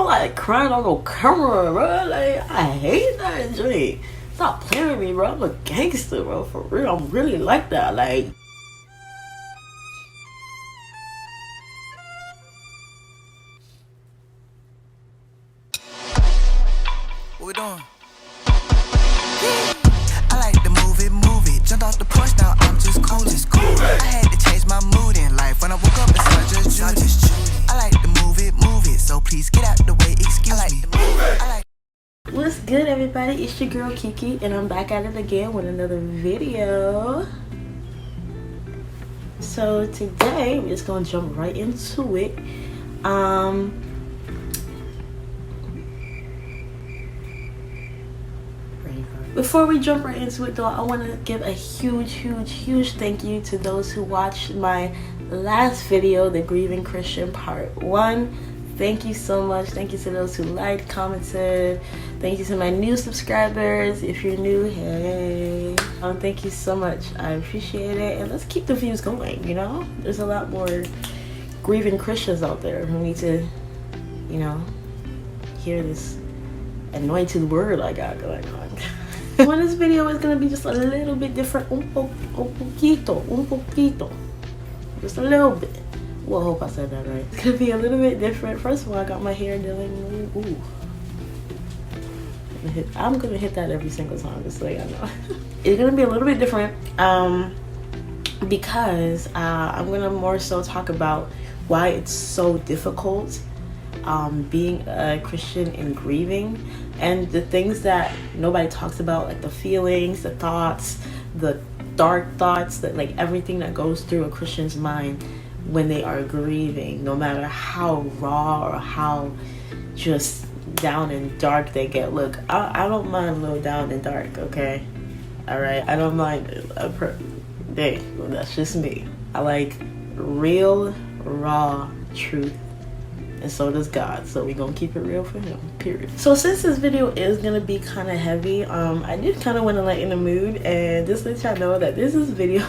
like crying on no camera, bro. Like, I hate that shit. Stop playing with me, bro. I'm a gangster, bro. For real, I'm really like that. Like, what we doing? I like to move it. Jumped off the porch, now I'm just cool. I had to change my mood in life. When I woke up, it's not just Judy. I like to move it. So please get out the way, excuse me. What's good, everybody? It's your girl Kiki, and I'm back at it again with another video. So today, we're just gonna jump right into it. Before we jump right into it though, I want to give a huge thank you to those who watched my last video, the Grieving Christian Part 1. Thank you so much. Thank you to those who liked, commented. Thank you to my new subscribers. If you're new, hey. Thank you so much. I appreciate it. And let's keep the views going, you know? There's a lot more grieving Christians out there who need to, you know, hear this anointed word I got going on. Well, this video is gonna be just a little bit different, un poquito, just a little bit. Well, I hope I said that right. It's gonna be a little bit different. First of all, I got my hair done. Ooh. I'm gonna hit that every single time, just so y'all know. It's gonna be a little bit different, because I'm gonna more so talk about why it's so difficult being a Christian and grieving, and the things that nobody talks about, like the feelings, the thoughts, the dark thoughts, that like everything that goes through a Christian's mind when they are grieving, no matter how raw or how just down and dark they get. Look, I don't mind a little down and dark, okay? All right, I don't mind hey, well, that's just me. I like real, raw truth. And so does God, so we're gonna keep it real for him, period. So since this video is gonna be kind of heavy, I did kind of want to lighten the mood and just let y'all know that this is video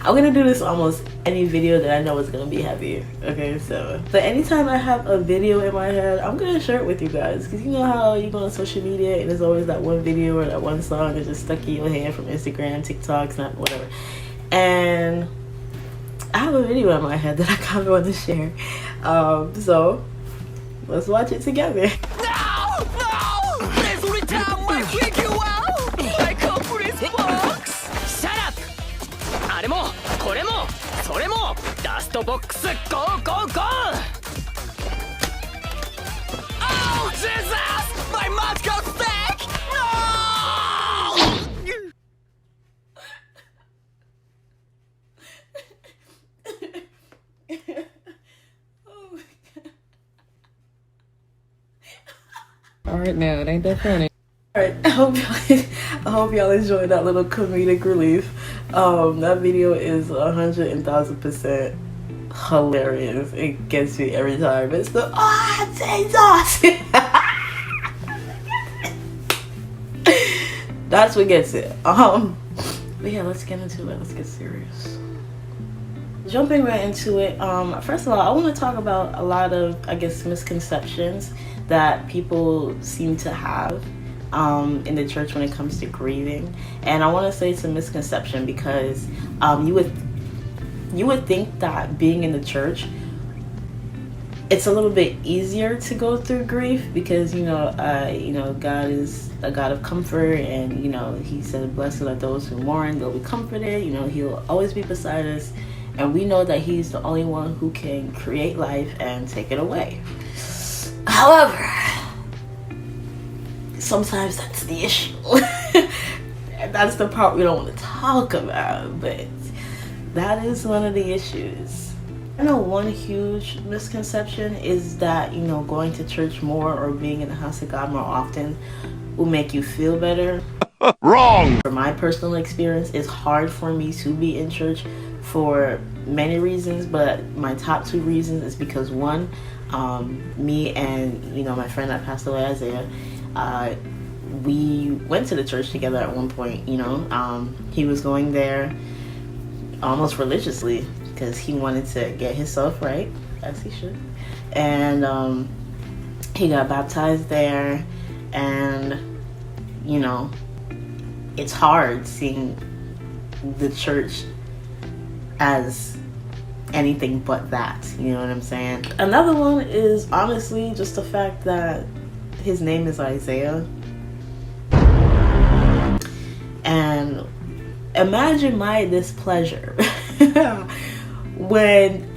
I'm gonna do this almost any video that I know is gonna be heavy, okay? So but anytime I have a video in my head, I'm gonna share it with you guys, because you know how you go on social media and there's always that one video or that one song that's just stuck in your head from Instagram, TikTok, Snap, whatever. And I have a video in my head that I kind of want to share. So let's watch it together. No! Every time I kick you out, I come for this box. Shut up! あれもこれもそれもダストボックス go go go! Oh Jesus! My mouth got sick! No! Alright now, it ain't that funny. Alright, I hope y'all enjoyed that little comedic relief. That video is 100,000% hilarious. It gets me every time. It's the Jesus! That's what gets it. But yeah, let's get into it. Let's get serious. Jumping right into it, first of all, I want to talk about a lot of, I guess, misconceptions that people seem to have in the church when it comes to grieving. And I want to say it's a misconception because you would think that being in the church, it's a little bit easier to go through grief because you know God is a God of comfort, and you know He said, "Blessed are those who mourn; they'll be comforted." You know He'll always be beside us, and we know that He's the only one who can create life and take it away. However, sometimes that's the issue. And that's the part we don't want to talk about, but that is one of the issues. I know one huge misconception is that, you know, going to church more or being in the house of God more often will make you feel better. Wrong! For my personal experience, it's hard for me to be in church for many reasons, but my top two reasons is because one, me and, you know, my friend that passed away, Isaiah, we went to the church together at one point, you know. He was going there almost religiously because he wanted to get himself right, as he should. And he got baptized there, and you know, it's hard seeing the church as anything but that, you know what I'm saying? Another one is honestly just the fact that his name is Isaiah. And imagine my displeasure when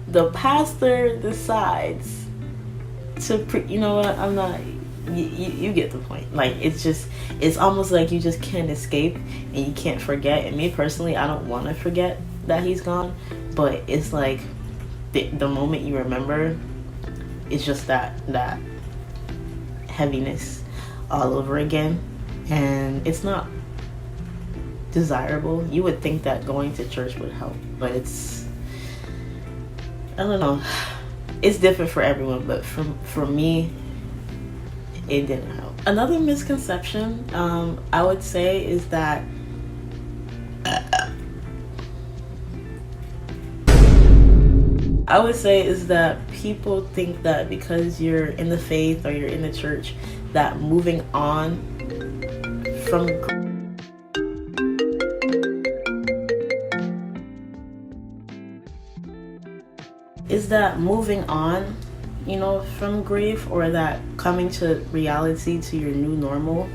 the pastor decides to you know what, I'm not, you get the point. Like, it's almost like you just can't escape and you can't forget. And me personally, I don't want to forget that he's gone, but it's like the moment you remember, it's just that heaviness all over again, and it's not desirable. You would think that going to church would help, but it's, I don't know, it's different for everyone, but for me, it didn't help. Another misconception I would say is that people think that because you're in the faith or you're in the church, that moving on from you know, from grief, or that coming to reality, to your new normal,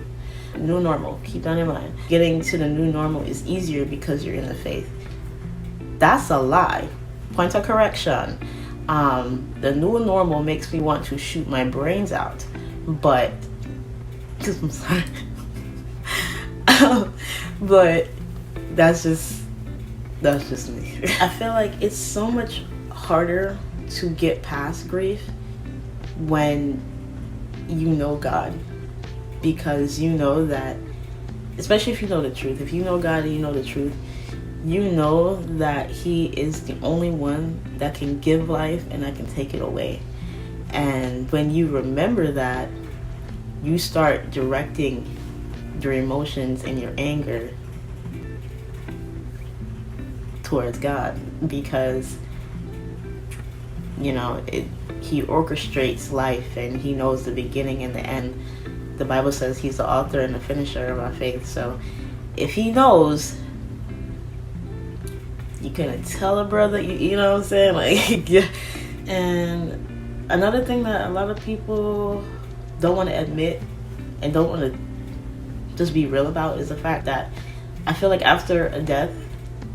keep that in mind. Getting to the new normal is easier because you're in the faith. That's a lie. Point of correction. The new normal makes me want to shoot my brains out, but I'm sorry. But that's just me. I feel like it's so much harder to get past grief when you know God, because you know that, especially if you know the truth, if you know God and you know the truth, you know that he is the only one that can give life and that can take it away. And when you remember that, you start directing your emotions and your anger towards God, because you know, he orchestrates life and he knows the beginning and the end. The Bible says he's the author and the finisher of our faith. So if he knows, you couldn't tell a brother, you know what I'm saying? Like, yeah. And another thing that a lot of people don't want to admit and don't want to just be real about is the fact that I feel like after a death,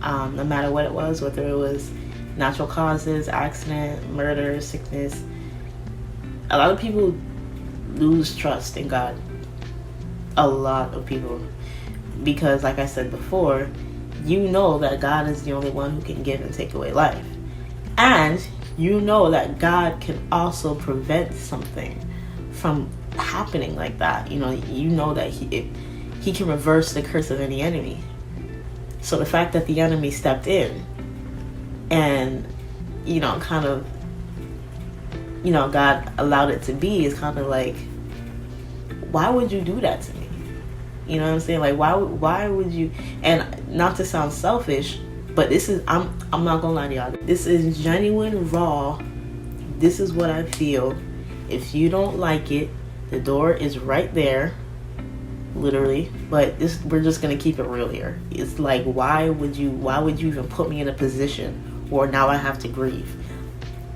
no matter what it was, whether it was natural causes, accident, murder, sickness, a lot of people lose trust in God. A lot of people. Because like I said before, you know that God is the only one who can give and take away life. And you know that God can also prevent something from happening like that. You know that he can reverse the curse of any enemy. So the fact that the enemy stepped in and, you know, kind of, you know, God allowed it to be, is kind of like, why would you do that to me? You know what I'm saying? Like, why would you? And not to sound selfish, but this is, I'm not gonna lie to y'all, this is genuine, raw. This is what I feel. If you don't like it, the door is right there, literally. But we're just gonna keep it real here. It's like, why would you even put me in a position where now I have to grieve?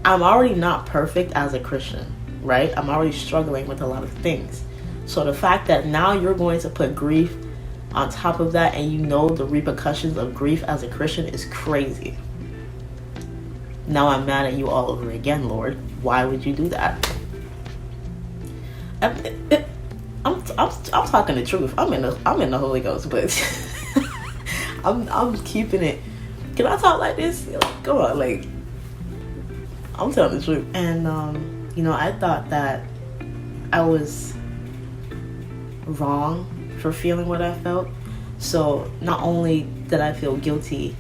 I'm already not perfect as a Christian, right? I'm already struggling with a lot of things. So the fact that now you're going to put grief on top of that, and you know the repercussions of grief as a Christian, is crazy. Now I'm mad at you all over again, Lord. Why would you do that? I'm talking the truth. I'm in the Holy Ghost, but I'm keeping it. Can I talk like this? Like, come on, like, I'm telling the truth. And you know, I thought that I was wrong for feeling what I felt. So not only did I feel guilty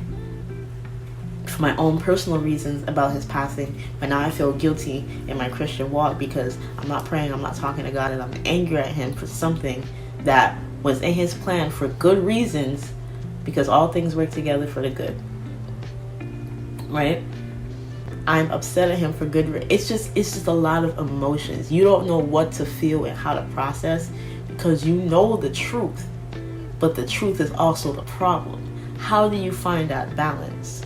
for my own personal reasons about his passing, but now I feel guilty in my Christian walk because I'm not praying, I'm not talking to God, and I'm angry at him for something that was in his plan for good reasons, because all things work together for the good, right? I'm upset at him for good reason. It's just a lot of emotions. You don't know what to feel and how to process because you know the truth, but the truth is also the problem. How do you find that balance?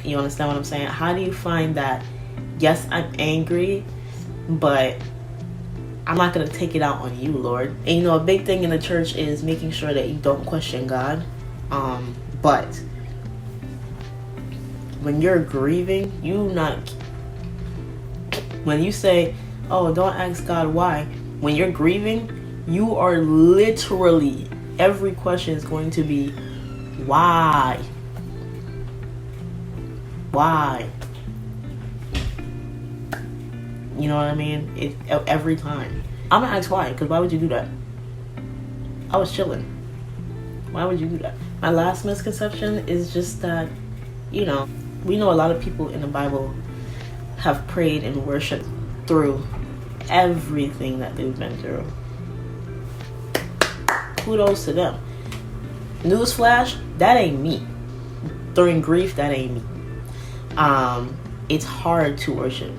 You understand what I'm saying? How do you find that, yes, I'm angry, but I'm not going to take it out on you, Lord. And you know, a big thing in the church is making sure that you don't question God. But when you're grieving, when you say, oh, don't ask God why. When you're grieving, you are literally, every question is going to be, why? Why? You know what I mean? Every time. I'm gonna ask why, because why would you do that? I was chilling. Why would you do that? My last misconception is just that, you know, we know a lot of people in the Bible have prayed and worshiped through everything that they've been through. Kudos to them. Newsflash, that ain't me. During grief, that ain't me. It's hard to worship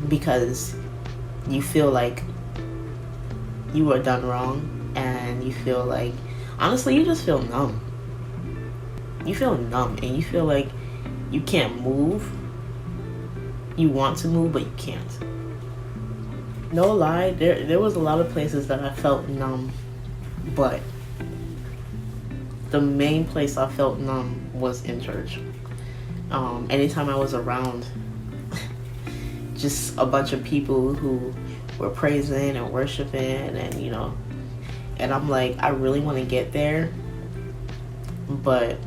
because you feel like you were done wrong, and you feel like, honestly, you just feel numb. You feel numb, and you feel like you can't move. You want to move, but you can't. No lie, there was a lot of places that I felt numb, but the main place I felt numb was in church. Anytime I was around just a bunch of people who were praising and worshiping, and you know, and I'm like, I really want to get there, but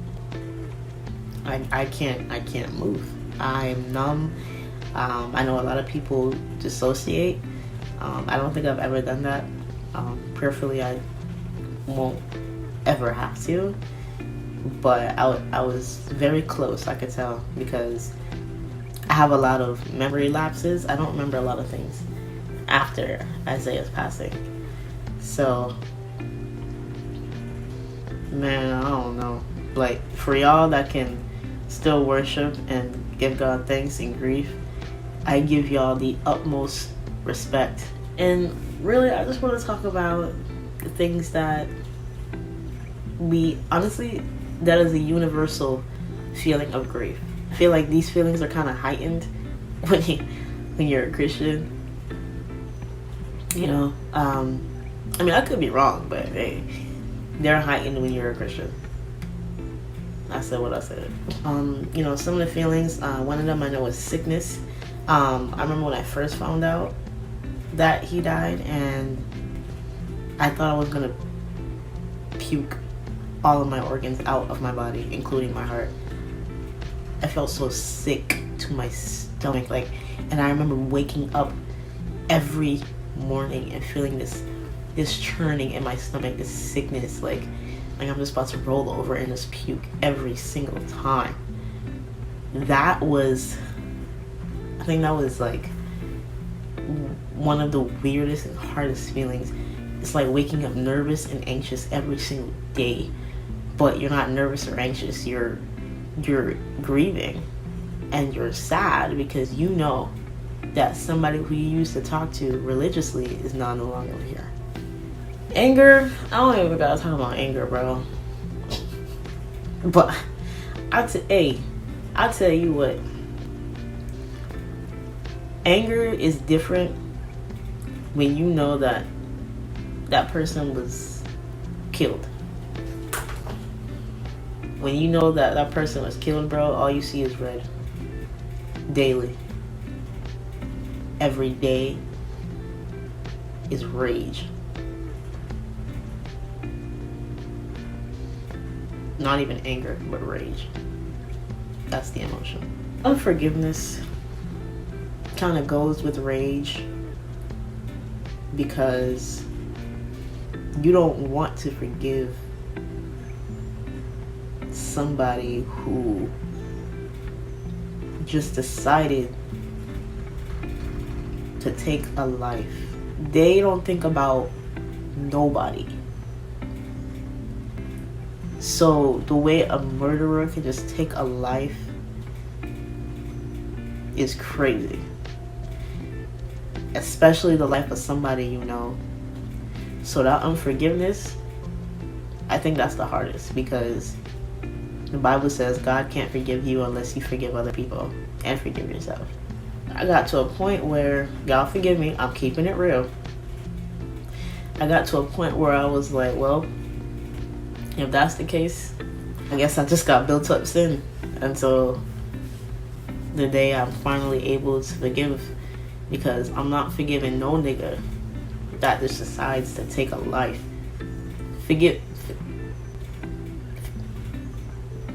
I can't move. I'm numb. I know a lot of people dissociate. I don't think I've ever done that. Prayerfully, I won't ever have to. But I was very close, I could tell, because I have a lot of memory lapses. I don't remember a lot of things after Isaiah's passing. So, man, I don't know. Like, for y'all that can still worship and give God thanks in grief, I give y'all the utmost respect. And really, I just want to talk about the things that honestly, that is a universal feeling of grief. I feel like these feelings are kind of heightened when you're a Christian. You know, I mean, I could be wrong, but hey, they're heightened when you're a Christian. I said what I said. You know, some of the feelings, one of them I know was sickness. I remember when I first found out that he died, and I thought I was gonna puke all of my organs out of my body, including my heart. I felt so sick to my stomach, like, and I remember waking up every morning and feeling this churning in my stomach, this sickness, like I'm just about to roll over and just puke every single time. I think that was like one of the weirdest and hardest feelings. It's like waking up nervous and anxious every single day, but you're not nervous or anxious. You're grieving and you're sad because you know that somebody who you used to talk to religiously is no longer here. Anger, I don't even gotta talk about anger, bro. But I'll tell you what. Anger is different when you know that that person was killed. When you know that that person was killed, bro, all you see is red. Daily. Every day is rage. Not even anger, but rage. That's the emotion. Unforgiveness kind of goes with rage because you don't want to forgive somebody who just decided to take a life. They don't think about nobody. So the way a murderer can just take a life is crazy. Especially the life of somebody you know. So that unforgiveness, I think that's the hardest, because the Bible says God can't forgive you unless you forgive other people and forgive yourself. I got to a point where, y'all forgive me, I'm keeping it real. I got to a point where I was like, well, if that's the case, I guess I just got built up sin until the day I'm finally able to forgive, because I'm not forgiving no nigga that just decides to take a life.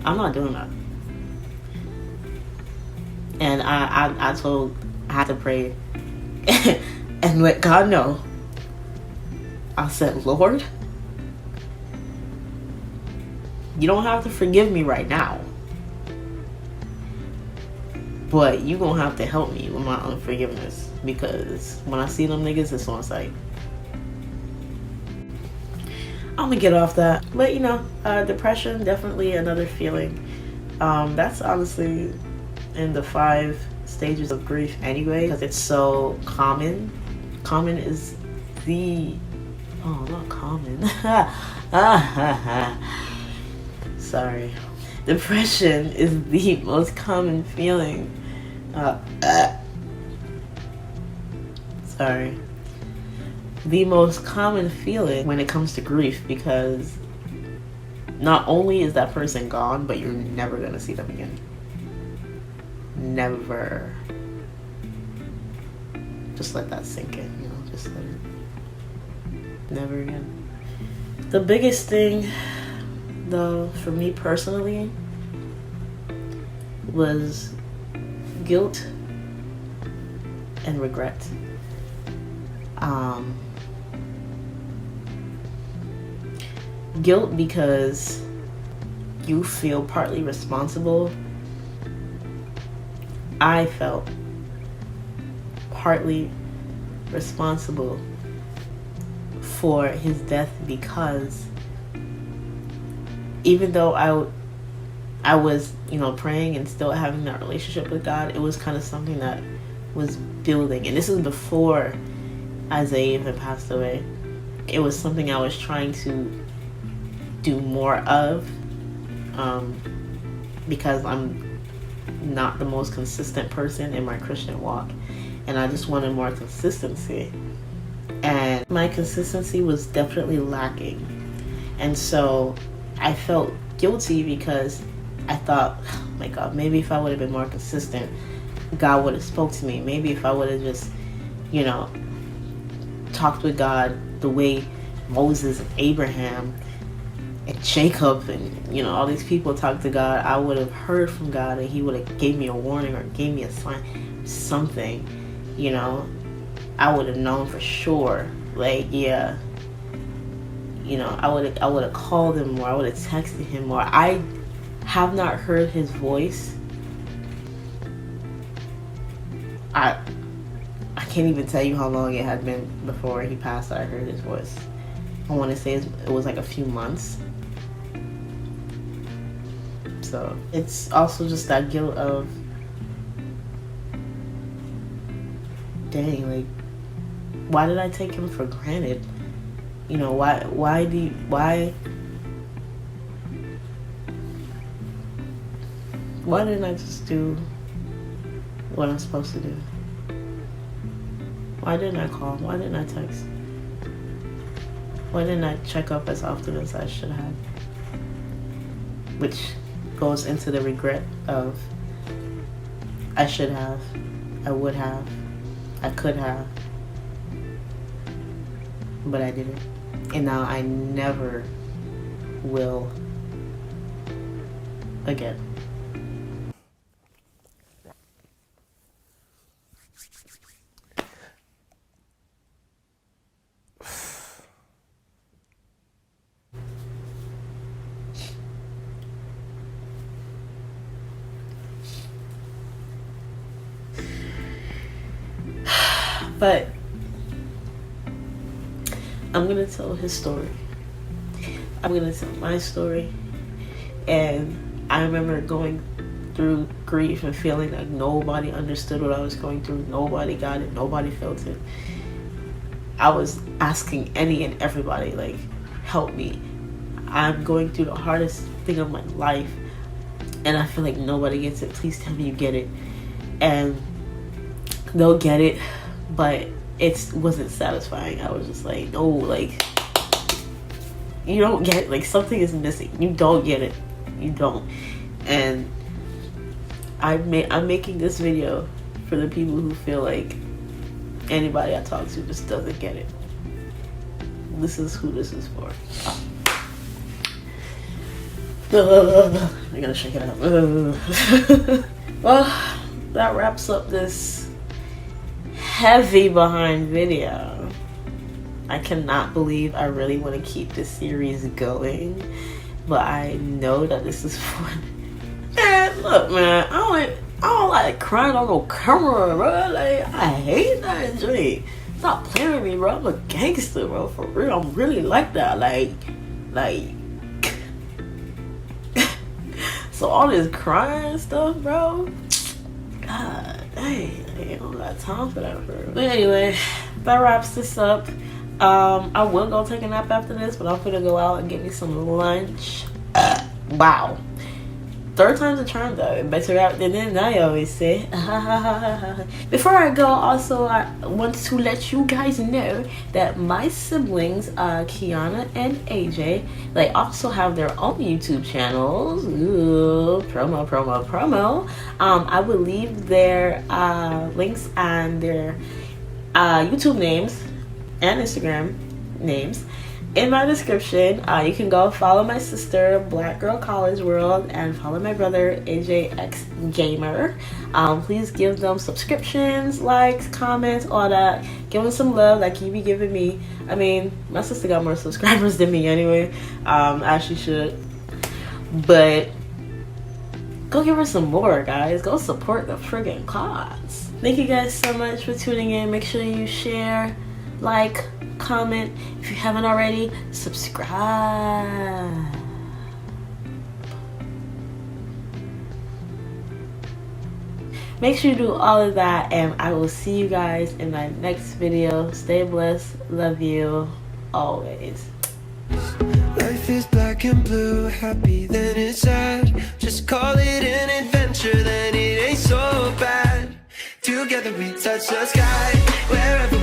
I'm not doing that. And I had to pray and let God know. I said, Lord, you don't have to forgive me right now, but you gonna have to help me with my unforgiveness, because when I see them niggas, it's on sight. I'm gonna get off that. But depression, definitely another feeling. That's honestly in the 5 stages of grief anyway, because it's so common. Common is the... Oh, not common. Sorry. Depression is the most common feeling. Sorry. The most common feeling when it comes to grief, because not only is that person gone, but you're never going to see them again. Never. Just let that sink in, just let it. Never again. The biggest thing, though, for me personally, was guilt and regret. Guilt because you feel partly responsible. I felt partly responsible for his death, because even though I was, praying and still having that relationship with God, it was kind of something that was building. And this was before Isaiah even passed away. It was something I was trying to do more of, because I'm not the most consistent person in my Christian walk, and I just wanted more consistency. And my consistency was definitely lacking. And so I felt guilty, because I thought, oh my God, maybe if I would have been more consistent, God would have spoke to me. Maybe if I would have just, talked with God the way Moses and Abraham and Jacob and, all these people talked to God, I would have heard from God, and he would have gave me a warning or gave me a sign, something, I would have known for sure. Like, yeah, I would have called him more. I would have texted him more. I have not heard his voice. I can't even tell you how long it had been before he passed that I heard his voice. I want to say it was like a few months. So it's also just that guilt of, dang, like, why did I take him for granted? Why didn't I just do what I'm supposed to do? Why didn't I call? Why didn't I text? Why didn't I check up as often as I should have? Which goes into the regret of, I should have, I would have, I could have, but I didn't. And now I never will again. But I'm gonna tell his story. I'm gonna tell my story. And I remember going through grief and feeling like nobody understood what I was going through, nobody got it, nobody felt it, I was asking any and everybody, like, help me. I'm going through the hardest thing of my life and I feel like nobody gets it. Please tell me you get it. And they'll get it, but it wasn't satisfying. I was just like, no, like, you don't get it. Like, something is missing. You don't get it. You don't. And I'm making this video for the people who feel like anybody I talk to just doesn't get it. This is who this is for. I gotta shake it out. Well, that wraps up this heavy behind video. I cannot believe I really want to keep this series going, but I know that this is fun. Man, look, man, I don't like crying on no camera, bro. Like, I hate that shit. Stop playing with me, bro. I'm a gangster, bro. For real, I'm really like that. Like. So all this crying stuff, bro. God dang, I don't got time for that, bro. But anyway, that wraps this up. I will go take a nap after this, but I'm gonna go out and get me some lunch. Wow. Third time's a charm, though. Better out than in, I always say. Before I go, also, I want to let you guys know that my siblings, Kiana and AJ, they also have their own YouTube channels. Ooh, promo. I will leave their links and their YouTube names and Instagram names in my description. You can go follow my sister, Black Girl College World, and follow my brother, AJX Gamer. Please give them subscriptions, likes, comments, all that. Give them some love like you be giving me. I mean, my sister got more subscribers than me anyway, as she should. But go give her some more, guys. Go support the friggin' cause. Thank you guys so much for tuning in. Make sure you share, like, comment. If you haven't already, subscribe. Make sure you do all of that, and I will see you guys in my next video. Stay blessed. Love you always. Life is black and blue, happy then it's sad. Just call it an adventure, then it ain't so bad. Together we touch the sky, wherever